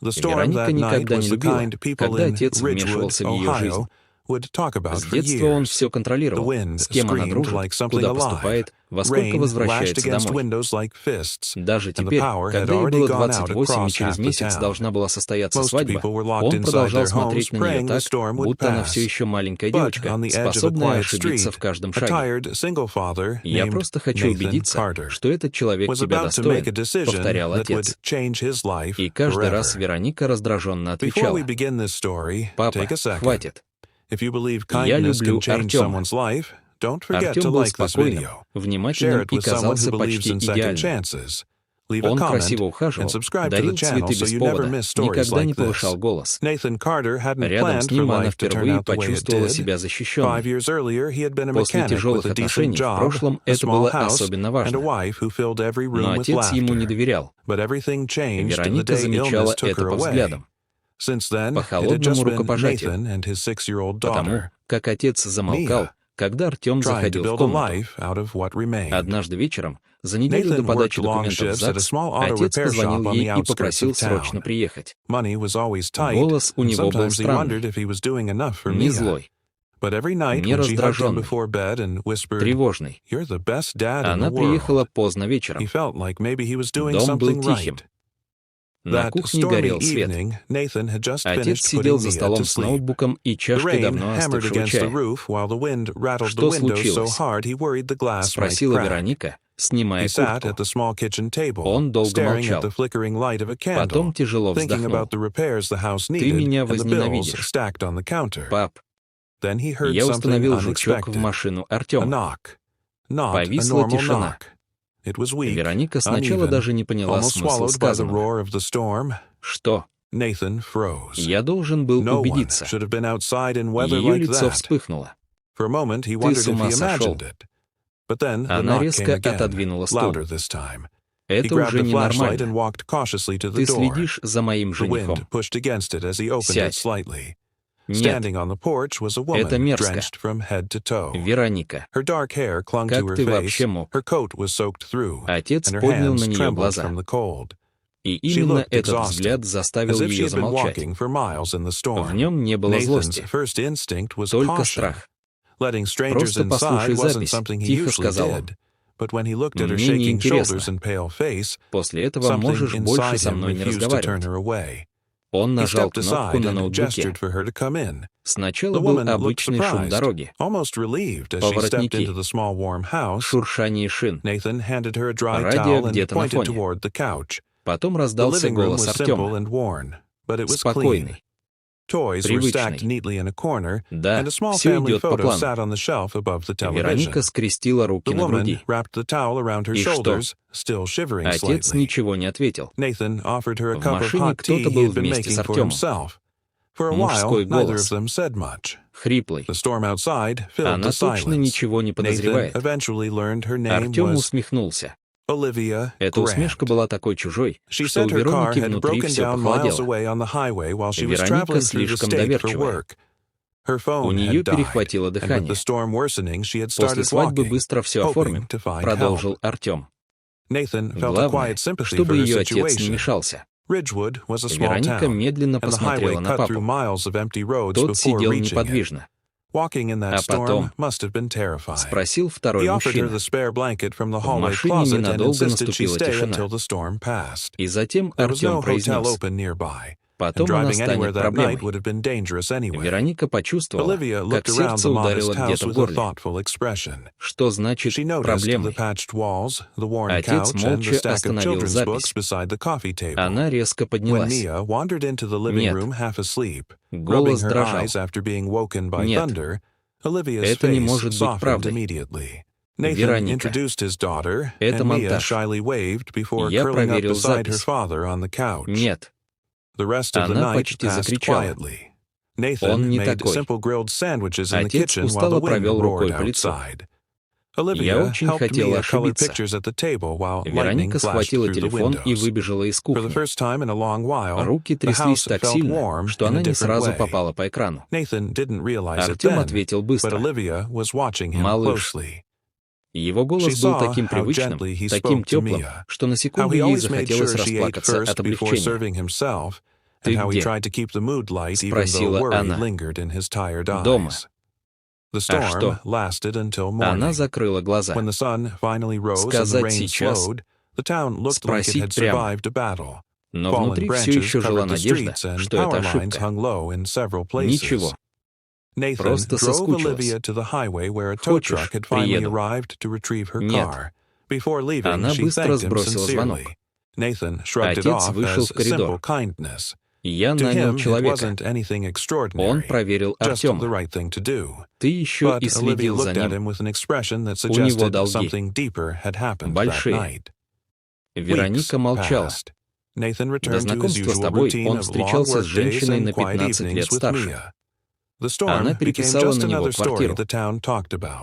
Вероника никогда не любила, когда отец вмешивался в ее жизнь. С детства он все контролировал, с кем она дружит, куда поступает, во сколько возвращается домой. Даже теперь, когда ей было 28 и через месяц должна была состояться свадьба, он продолжал смотреть на нее так, будто она все еще маленькая девочка, способная ошибиться в каждом шаге. «Я просто хочу убедиться, что этот человек тебя достоин», — повторял отец. И каждый раз Вероника раздраженно отвечала: «Папа, хватит. Я люблю Артема». Артем был спокойным, внимательным и казался почти идеальным. Он красиво ухаживал, дарил цветы без повода, никогда не повышал голос. Рядом с ним она впервые почувствовала себя защищенной. После тяжелых отношений в прошлом это было особенно важно. Но отец ему не доверял. Вероника замечала это по взглядам, по холодному рукопожатию, потому как отец замолкал, когда Артем заходил в комнату. Однажды вечером, за неделю до подачи документов в ЗАГС, отец позвонил ей и попросил срочно приехать. Голос у него был странный, не злой, не раздраженный, тревожный. Она приехала поздно вечером. Дом был тихим. На кухне горел свет. Отец сидел за столом с ноутбуком и чашкой давно остывшего чая. «Что случилось?» — спросила Вероника, снимая куртку. Он долго молчал. Потом тяжело вздохнул. «Ты меня возненавидишь, пап». Я установил жучок в машину Артема. Повисла тишина. Вероника сначала даже не поняла смысла сказанного. «Что?» «Я должен был убедиться». Ее лицо вспыхнуло. «Ты с ума сошел». Она резко отодвинула стул. «Это уже ненормально. Ты следишь за моим женихом. Сядь». «Нет, это мерзко. Вероника, как ты вообще мог?» Отец поднял на нее глаза. И именно этот взгляд заставил ее замолчать. В нем не было злости, только страх. «Просто послушай запись», — тихо сказал он. «Мне неинтересно. После этого можешь больше со мной не разговаривать». Он нажал кнопку на ноутбуке. Сначала был обычный шум дороги, поворотники, шуршание шин, радио где-то на фоне. Потом раздался голос Артема. Спокойный, привычный. «Да, все идет по плану». Вероника скрестила руки на груди. «И что?» Отец ничего не ответил. В машине кто-то был вместе с Артемом. Мужской голос, хриплый. Она точно ничего не подозревает. Артем усмехнулся. Эта усмешка была такой чужой, что у Вероники внутри все похолодело. Вероника слишком доверчивая. У нее перехватило дихание. «После свадьбы быстро все оформим», — продолжил Артем. «Главное, чтобы ее отец не мешался». Вероника медленно посмотрела на папу. Тот сидел неподвижно. А потом спросил второй мужчина. В машине ненадолго наступила тишина. И затем Артем произнес: «Потом она станет проблемой». Вероника почувствовала, как сердце ударило где-то в горле. Что значит «проблемой»? Отец молча остановил запись. Она резко поднялась. «Нет». Голос дрожал. «Нет, это не может быть правдой. Вероника, это монтаж. Я проверил запись. Нет». Она почти закричала. «Он не такой». Отец устало провел рукой по лицу. «Я очень хотела ошибиться». Вероника схватила телефон и выбежала из кухни. Руки тряслись так сильно, что она не сразу попала по экрану. Артем ответил быстро: «Малыш». Его голос был таким привычным, таким теплым, что на секунду ей захотелось расплакаться от облегчения. «Ты где?» — спросила она. «Дома». «А что?» Она закрыла глаза. Сказать сейчас? Спросить прямо. Но внутри все еще жила надежда, что это ошибка. Ничего. Просто соскучилась. «Хочешь, приеду?» «Нет». Она быстро сбросила звонок. Отец вышел в коридор. «Я нанял человека. Он проверил Артема. Ты еще и следил за ним. У него долги. Большие». Вероника молчала. До знакомства с тобой он встречался с женщиной на 15 лет старше. Она переписала на него квартиру.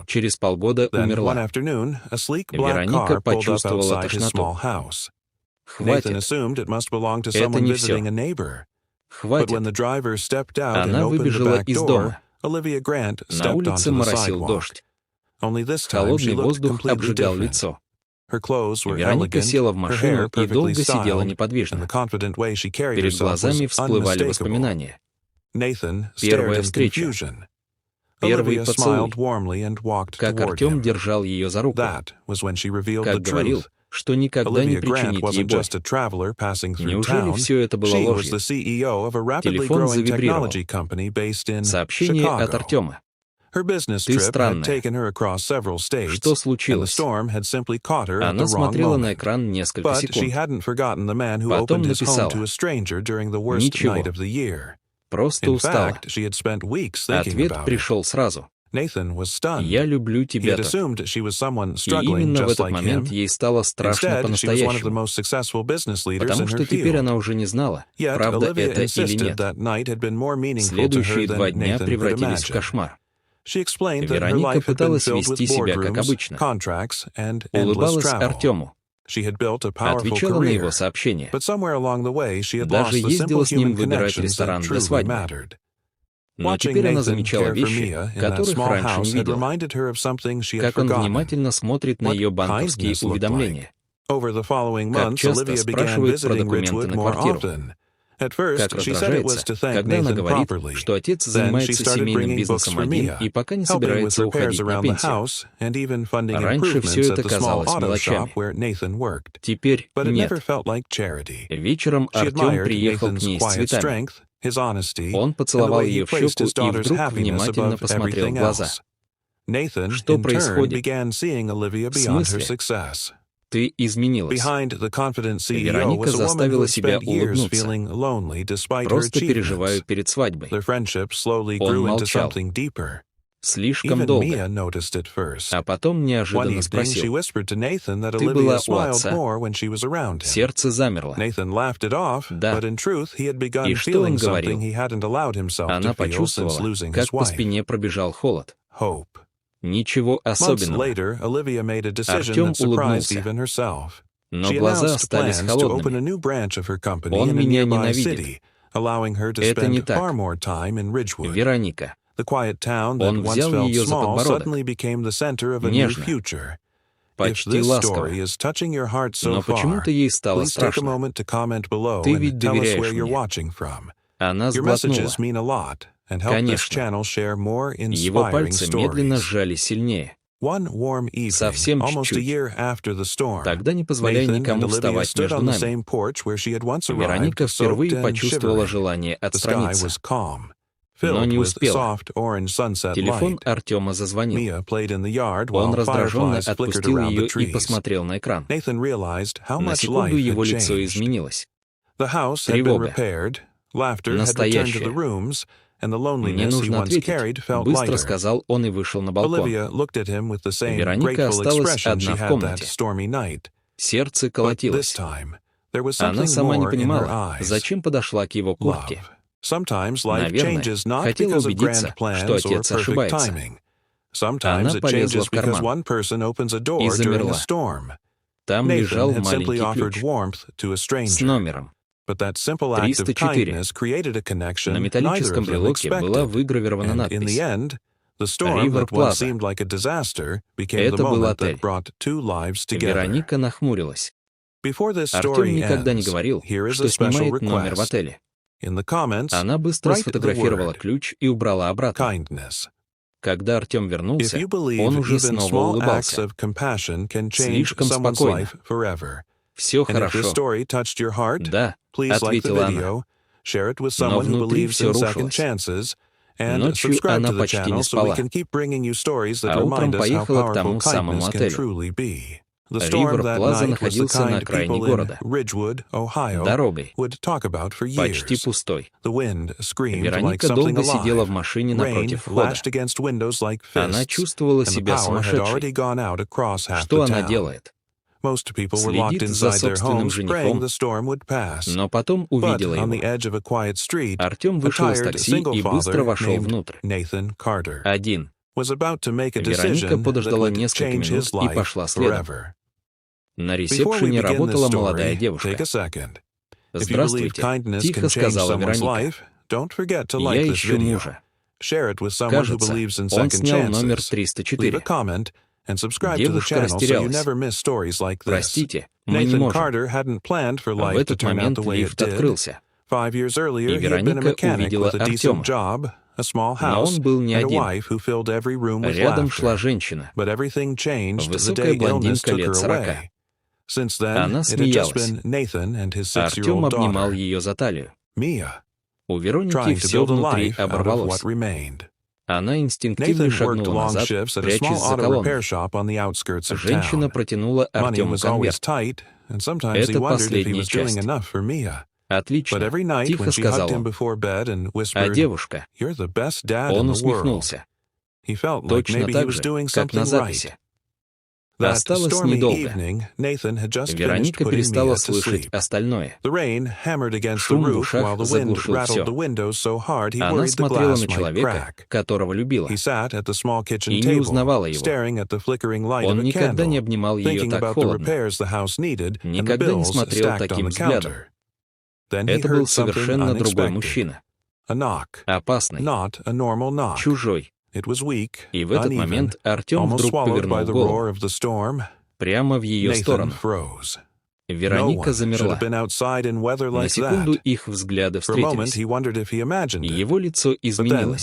Через полгода умерла. Вероника почувствовала тошноту. «Хватит. Это не все. Хватит». Она выбежала из дома. На улице моросил дождь. Холодный воздух обжигал лицо. Вероника села в машину и долго сидела неподвижно. Перед глазами всплывали воспоминания. Первая встреча. Первый поцелуй. Как Артем держал ее за руку. Как говорил, что никогда не причинит ей боль. Неужели все это было ложью? Телефон завибрировал. Сообщение от Артема. «Ты странная. Что случилось?» Она смотрела на экран несколько секунд. Потом написала: «Ничего. Просто устала». Ответ пришел сразу: «Я люблю тебя так». И именно в этот момент ей стало страшно по-настоящему. Потому что теперь она уже не знала, правда это или нет. Следующие 2 дня превратились в кошмар. Вероника пыталась вести себя как обычно. Улыбалась Артему. Отвечала на его сообщения. Даже ездила с ним выбирать ресторан для свадьбы. Но теперь она замечала вещи, которых раньше не видела. Как он внимательно смотрит на ее банковские уведомления. Как часто спрашивает про документы на квартиру. Как раздражается, когда она говорит, что отец занимается семейным бизнесом один и пока не собирается уходить на пенсию. Раньше все это казалось мелочами. Теперь нет. Вечером Артем приехал к ней с цветами. Он поцеловал ее в щеку и вдруг внимательно посмотрел в глаза. «Что происходит? В смысле? Ты изменилась». Вероника заставила себя улыбнуться. «Просто переживаю перед свадьбой». Он молчал. Слишком долго. А потом неожиданно спросил: «Ты была у отца?» Сердце замерло. Да. И что он говорил? Она почувствовала, как по спине пробежал холод. Ничего особенного. Артем улыбнулся. Но глаза остались холодными. «Он меня ненавидит». Это не так. Вероника. Он взял ее за подбородок. Нежно. Почти ласково. Но почему-то ей стало страшно. «Ты ведь доверяешь мне». Она сглотнула. Конечно. Его пальцы медленно сжали сильнее. Совсем чуть-чуть. Тогда не позволяй никому вставать между нами. Вероника впервые почувствовала желание отстраниться. Но не успела. Телефон Артема зазвонил. Он раздраженно отпустил ее и посмотрел на экран. На секунду его лицо изменилось. Тревога. Настоящая. «Мне нужно ответить», — быстро сказал он и вышел на балкон. Вероника осталась одна в комнате. Сердце колотилось. Она сама не понимала, зачем подошла к его куртке. Наверное, хотела убедиться, что отец ошибается. Она полезла в карман и замерла. Там лежал маленький ключ с номером 304. На металлическом брелоке была выгравирована надпись «Ривер Плаза». Это был отель. Вероника нахмурилась. Артем никогда не говорил, что снимает номер в отеле. Она быстро сфотографировала ключ и убрала обратно. Когда Артем вернулся, он уже снова улыбался. Слишком спокойно. «Все хорошо». «Да», — ответила она. Но внутри все рушилось. Ночью она почти не спала, а утром поехала к тому самому отелю. Ривер Плаза находился на окраине города, дорогой, почти пустой. Вероника долго сидела в машине напротив входа. Она чувствовала себя сумасшедшей. Что она делает? Следит за собственным женихом, но потом увидела его. Артем вышел из такси и быстро вошел внутрь. Один. Вероника подождала несколько минут и пошла следом. На ресепшене работала молодая девушка. «Здравствуйте», — тихо сказала Вероника. «Я ищу мужа. Кажется, он снял номер 304». Девушка растерялась. «Простите, мы не можем». В этот момент лифт открылся, и Вероника увидела Артема. Но он был не один. Рядом шла женщина, высокая блондинка лет 40. Она смеялась. Артем обнимал ее за талию. У Вероники все внутри оборвалось. Она инстинктивно шагнула назад, прячась за колонной. Женщина протянула Артему конверт. «Это последняя часть». «Отлично», — тихо сказал он. «А девушка?» Он усмехнулся. Точно так же, как на записи. Осталось недолго. Вероника перестала слышать остальное. Шум в ушах заглушил все. Она смотрела на человека, которого любила, и не узнавала его. Он никогда не обнимал ее так холодно, никогда не смотрел таким взглядом. Это был совершенно другой мужчина. Опасный, чужой. И в этот момент Артем вдруг повернул голову прямо в ее сторону. Вероника замерла. На секунду их взгляды встретились. Его лицо изменилось.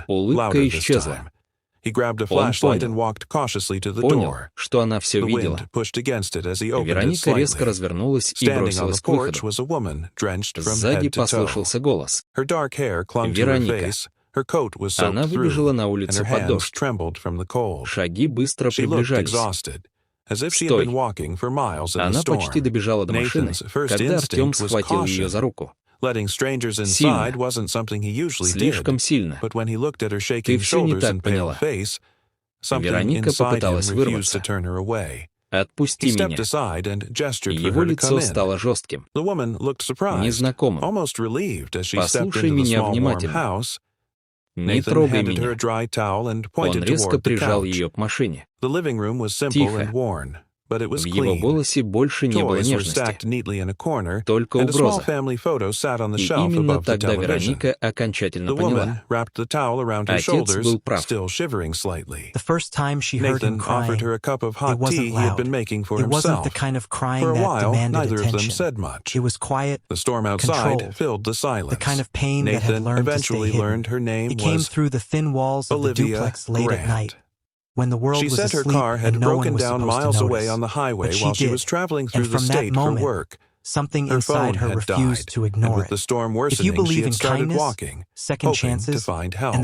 Улыбка исчезла. Он понял, что она все видела. Вероника резко развернулась и бросилась к выходу. Сзади послышался голос. «Вероника». Она выбежала на улицу под дождь. Шаги быстро приближались. «Стой!» Она почти добежала до машины, когда Артем схватил ее за руку. Сильно. Слишком сильно. Ты все не так поняла. Вероника попыталась вырваться. «Отпусти меня». Его лицо стало жестким, незнакомым. «Послушай меня внимательно. Не трогай меня». Он резко прижал ее к машине. Тихо. В его голосе больше не было нежности, только угроза. И именно тогда Вероника окончательно поняла. Отец был прав. Nathan offered her a cup of hot tea he had been making for himself. For a while, neither of them said much. The storm outside filled the silence. Nathan eventually learned her name was Olivia Grant. She said her car had broken down miles away on the highway while she was traveling through the state for work. Her phone had died, and with the storm worsening, she had started walking, hoping to find help.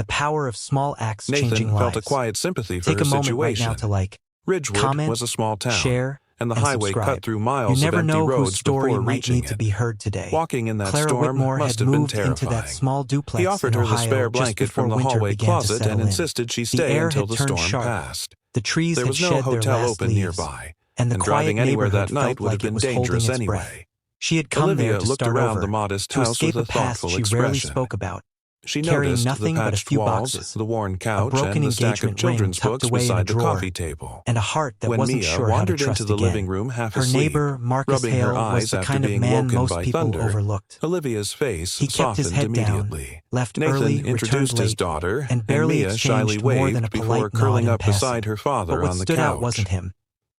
Nathan felt a quiet sympathy for her situation. Ridgewood was a small town, and the highway cut through miles of empty roads before reaching it. Walking in that storm must have been terrifying. He offered her the spare blanket from the hallway closet and insisted she stay until the storm passed. There was no hotel open nearby, and driving anywhere that night would have been dangerous anyway. Olivia looked around the modest house with a thoughtful expression. She noticed the patched walls, the worn couch, and the stack of children's books beside the coffee table. When Mia wandered into the living room half asleep, rubbing her eyes after being woken by thunder, Olivia's face softened immediately. Nathan introduced his daughter, and Mia shyly waved before curling up beside her father on the couch.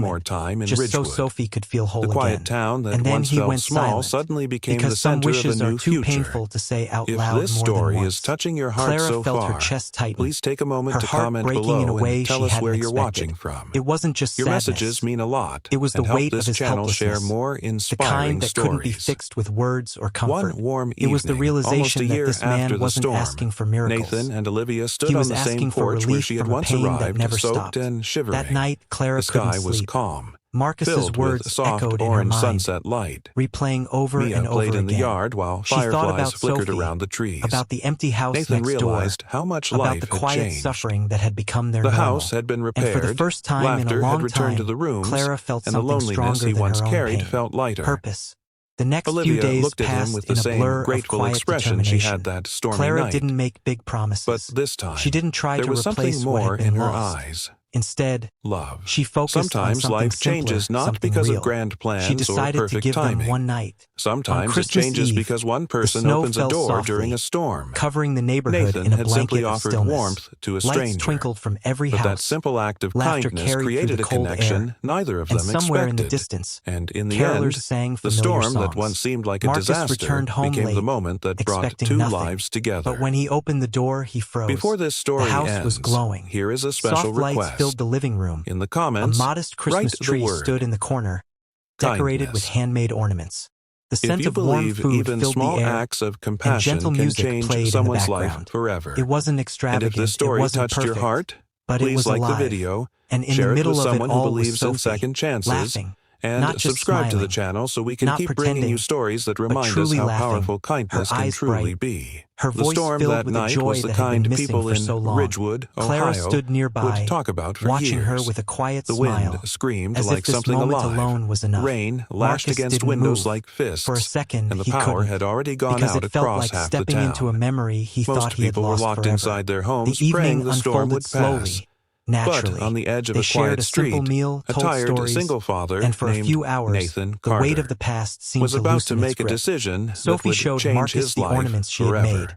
moment, just so Sophie could feel whole The quiet again. town that And then once he felt went small silent, suddenly became the because some center of a wishes new are too future. painful to say out If loud this more story than is once. touching your heart Clara so felt her far, chest tighten, please take a moment her to heart comment breaking in a below way and tell she us hadn't where you're expected. watching from. It wasn't just Your sadness. messages mean a lot, It was the and help weight of this his channel share helplessness, more the inspiring kind that couldn't be stories. fixed with words or comfort. One warm It was the evening, almost realization a that year this after man the wasn't storm, asking for miracles. Nathan and Olivia stood He on was the same asking for porch where relief she had from a once pain that arrived, never soaked stopped. and shivering. That night, Clara The sky couldn't was sleep. calm, Marcus's filled with words soft echoed in her orange mind, sunset light. replaying over Mia and over played in again. the yard while She thought fireflies about flickered Sophie, around the trees. about the empty house Nathan next door, realized how much about life the had quiet changed. suffering that had become their The normal. house had been repaired, And for the first time in a laughter long had returned to time, the rooms, Clara felt and the something loneliness stronger he than once her own carried pain. felt lighter. Purpose. The next few Olivia days looked at him passed with in the a same blur of grateful quiet expression she had determination. that stormy Clara night. didn't make big promises. But this time, She didn't try there to was replace something what more had been in her lost. eyes. Instead, love. she focused on Sometimes something life simpler, changes not something because real. of grand She plans or decided to perfect give them timing. one night. On Sometimes it Christmas changes Eve, because one the person snow opens a fell door softly, during a storm. covering the neighborhood Nathan in a had blanket simply of offered stillness. warmth to a Lights stranger. twinkled from every But that house. simple act of Laughter kindness carried through created the a cold connection air. neither of And them somewhere in the expected. distance, And in the carolers end, sang the familiar storm that songs. once seemed like a Marcus disaster returned home became the late, moment that brought expecting two nothing. lives together. But when he opened the door, he froze. Before this story the house ends, was glowing. here is a special Soft lights request. filled the living room. In the A comments, modest Christmas write the tree word stood in the corner, decorated with kindness. handmade ornaments. The If scent you of warm believe food even filled small the air, acts of and compassion gentle can music change played in the someone's life background. forever. It wasn't And extravagant, if this story it wasn't touched your perfect, heart, but it please was like alive. the video, And in share the it middle with of someone it who all was believes in Sophie, second chances, laughing, and not just subscribe to the smiling, channel so we can not keep bringing you pretending, stories that but remind us truly how laughing, powerful kindness her can eyes truly bright, be. her The voice storm filled that with a night joy was the that had been kind missing people for in so long. Ridgewood, Clara Ohio, stood nearby, would talk about for watching years. her with a quiet The smile, wind screamed as like if this something moment alive. alone was enough. Rain lashed Marcus against didn't windows move. like fists, For a second, and the he power couldn't, had already gone because out it felt across like half the stepping town. into a memory he Most thought he had people were lost locked forever. inside their homes, The praying evening the storm unfolded would pass. slowly, naturally. But on the edge of They a shared quiet a simple street, meal, a told tired stories, single father and for a named few hours, Nathan the weight Carter of the past seemed was to about to loosen its make a grip. decision that Sophie would showed change Marcus his the life ornaments she forever. had made,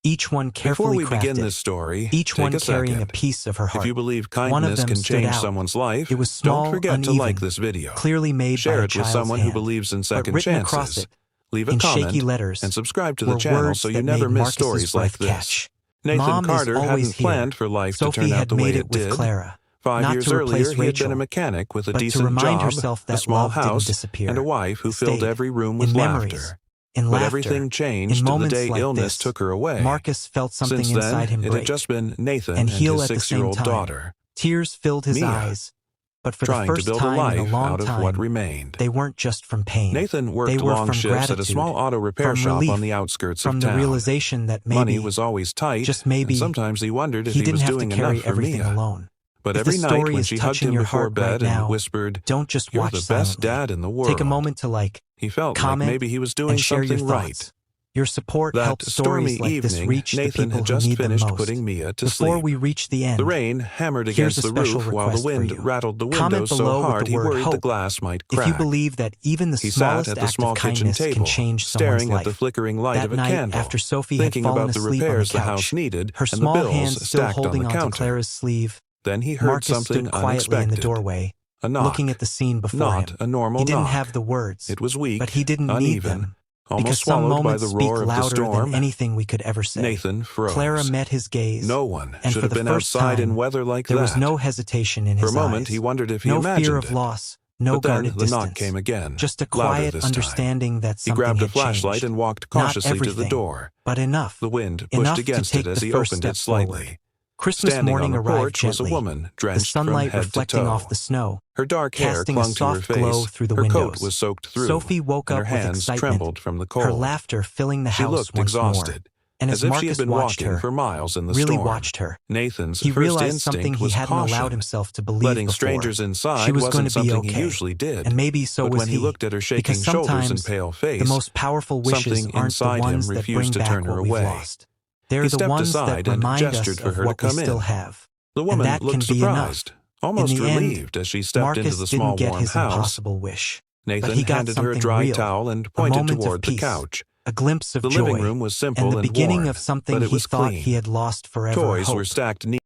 each one Before carefully we begin crafted, this story, each take one a carrying a second. piece of her heart. If you believe One of kindness them can stood change out. someone's life, It was small, don't forget to uneven, like this video. clearly made Share by a it with child's someone hand, who believes in but second written across chances. it, Leave a in shaky comment letters, and subscribe to were the channel words so that you never made miss Marcus's stories breath like this. catch. Nathan Mom Carter is always hadn't planned here. for life Sophie to turn out had the way made it it with did. Clara, 5 not years to replace earlier, he had been a Rachel, mechanic with a but to decent remind job, herself a that small love didn't house, disappear. and a wife who It filled stayed. every room with In memories, laughter. in But laughter, everything in changed the moments day like illness this, took her away. Marcus felt something Since inside then, him it break had just been Nathan and and heal his at the same 6-year-old time. daughter, Tears filled his Mia, eyes, but for the trying to first build a time in a life long out of what time, remained. they weren't just from pain. Nathan They worked were long from shifts at a gratitude, small auto repair from shop relief, on the outskirts from of the town. realization that Money maybe, was always tight, just maybe, and sometimes he wondered if he he didn't was have to doing carry enough for everything Mia. alone. But If every this night story when is she hugged touching him your before heart right bed and now, whispered, don't just "You're watch the best silently. dad in the world," Take a moment to he felt like comment, maybe he was doing and share your something thoughts. right. Your support That helps stormy stories like this evening, reach the Nathan people had who just need them finished most. putting Mia to Before sleep. we reach the end, The rain hammered here's against a the special roof while the request for wind you. rattled the Comment windows so below with hard the he word worried the hope glass might if crack. you believe that even the He sat smallest at the act small of kitchen kindness can table, change someone's staring at the life. flickering light That of a night, candle, after Sophie had thinking fallen about the asleep on the repairs the house couch, needed her and the small bills hand still stacked on holding the onto counter. Clara's sleeve, Then he heard Marcus something stood quietly in the unexpected. doorway, A knock. looking at the scene before Not him. a normal He didn't knock. have the words, It was weak, but he didn't need uneven, them, almost because some swallowed by moments the speak roar of the louder storm. than anything we could ever say. Nathan froze. Clara met his gaze, No one and should for have the been first outside in time, weather like there that. was no hesitation in For his a moment, eyes, he wondered if he no imagined fear of it. loss, no But then guarded the knock distance, came again, just a louder quiet this time. understanding that He something grabbed a had flashlight changed. and walked Not cautiously to the everything, door. but enough. The wind Enough pushed against to it take as the he first opened step it slightly. forward. Christmas Standing morning on the arrived porch was a gently, woman the drenched from sunlight head to reflecting toe. off the snow, Her dark hair casting a clung to her soft glow face, through the her windows. coat was soaked through, Sophie woke and up her with hands excitement, trembled from the cold. her laughter filling the She house looked once exhausted, more. And as as if she Marcus had been watched walking her, for miles in the really storm. watched her, Nathan's he first realized something instinct he was hadn't allowed caution. himself to believe Letting before. strangers inside She was going wasn't to be something okay, he usually did. and maybe so but was when he looked at her shaking because shoulders and sometimes pale face, the most powerful wishes something aren't the inside him ones that bring refused to back turn her what we've away. lost. They're He the stepped ones that aside and remind us gestured for of her to what we come still in. have. The And woman that looked can be surprised, enough. almost In the end, relieved as she stepped into Marcus the small didn't get warm his house. impossible wish, but Nathan he got handed her a something dry real, towel and a pointed moment of toward the peace, couch. a glimpse of The joy, living room was simple and the beginning warm, of something but it he was thought clean. he had lost forever. Toys Hope. were stacked neatly.